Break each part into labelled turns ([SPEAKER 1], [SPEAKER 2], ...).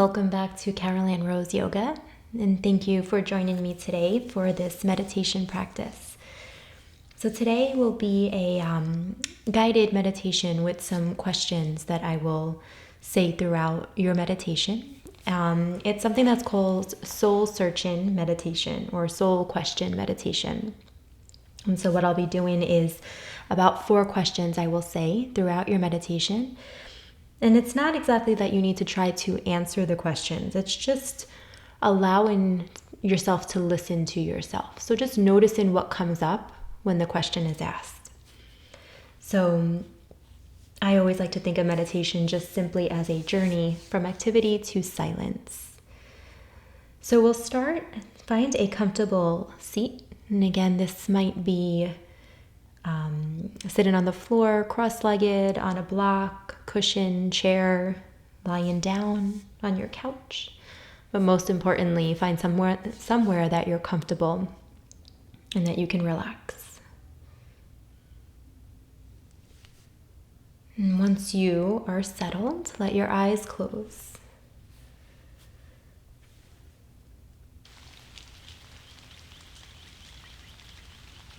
[SPEAKER 1] Welcome back to Carolann Rose Yoga, and thank you for joining me today for this meditation practice. So today will be a guided meditation with some questions that I will say throughout your meditation. It's something that's called soul searching meditation or soul question meditation. And so what I'll be doing is about 4 questions I will say throughout your meditation. And it's not exactly that you need to try to answer the questions. It's just allowing yourself to listen to yourself. So just noticing what comes up when the question is asked. So I always like to think of meditation just simply as a journey from activity to silence. So we'll start, find a comfortable seat. And again, this might be sitting on the floor, cross-legged, on a block, cushion, chair, lying down on your couch. But most importantly, find somewhere that you're comfortable and that you can relax. And once you are settled, let your eyes close.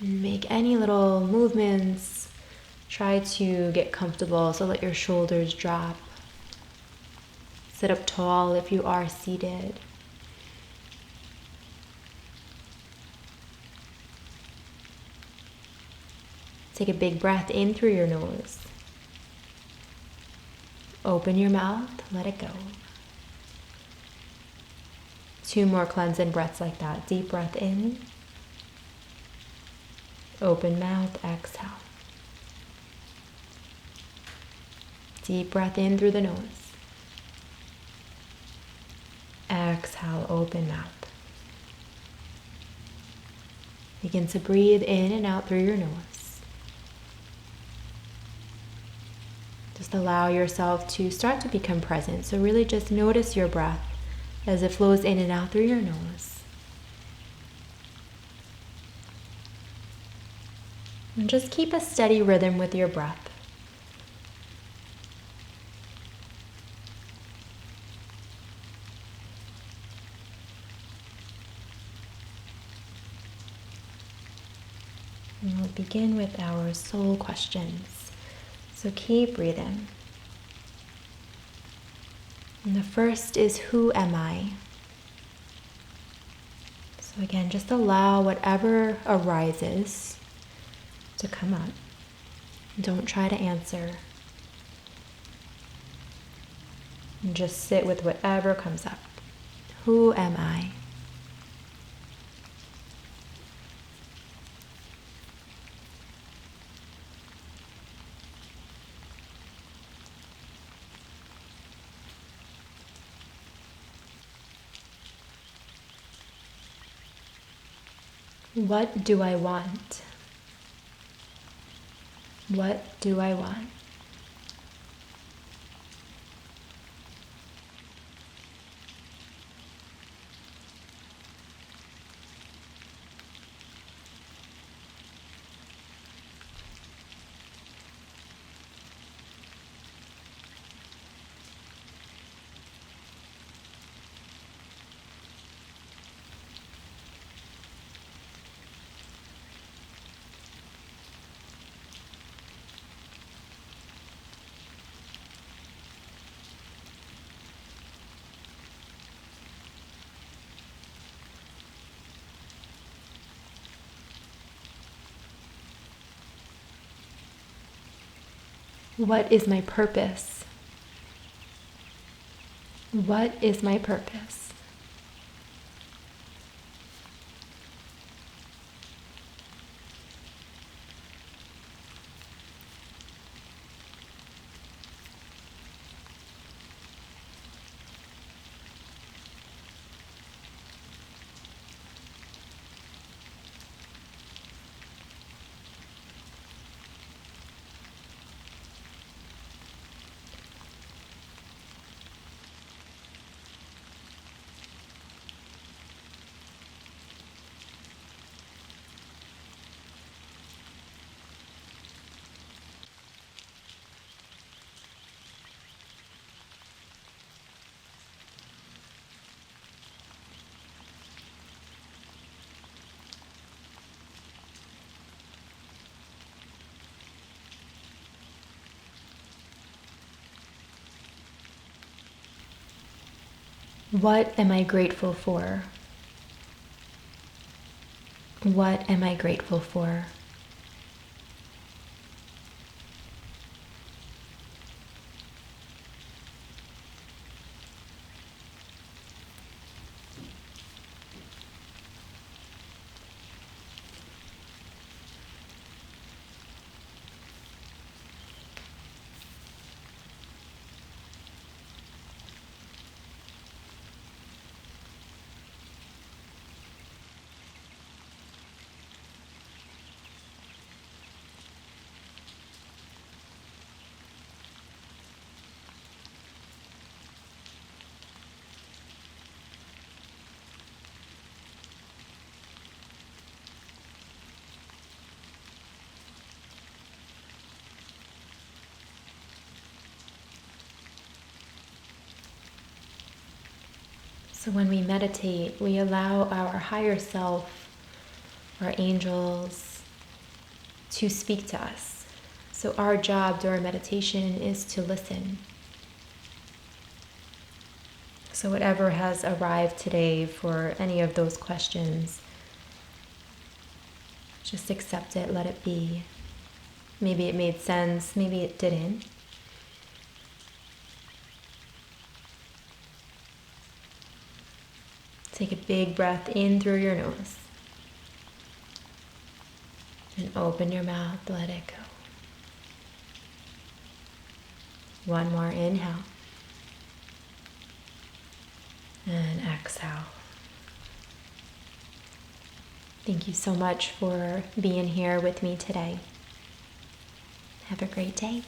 [SPEAKER 1] Make any little movements. Try to get comfortable, so let your shoulders drop. Sit up tall if you are seated. Take a big breath in through your nose. Open your mouth, let it go. 2 more cleansing breaths like that. Deep breath in. Open mouth, exhale. Deep breath in through the nose. Exhale, open mouth. Begin to breathe in and out through your nose. Just allow yourself to start to become present. So really just notice your breath as it flows in and out through your nose. And just keep a steady rhythm with your breath. And we'll begin with our soul questions. So keep breathing. And the first is, who am I? So again, just allow whatever arises to come up. Don't try to answer. And just sit with whatever comes up. Who am I? What do I want? What do I want? What is my purpose? What is my purpose? What am I grateful for? What am I grateful for? So when we meditate, we allow our higher self, our angels, to speak to us. So our job during meditation is to listen. So whatever has arrived today for any of those questions, just accept it, let it be. Maybe it made sense, maybe it didn't. Take a big breath in through your nose. And open your mouth, let it go. One more inhale. And exhale. Thank you so much for being here with me today. Have a great day.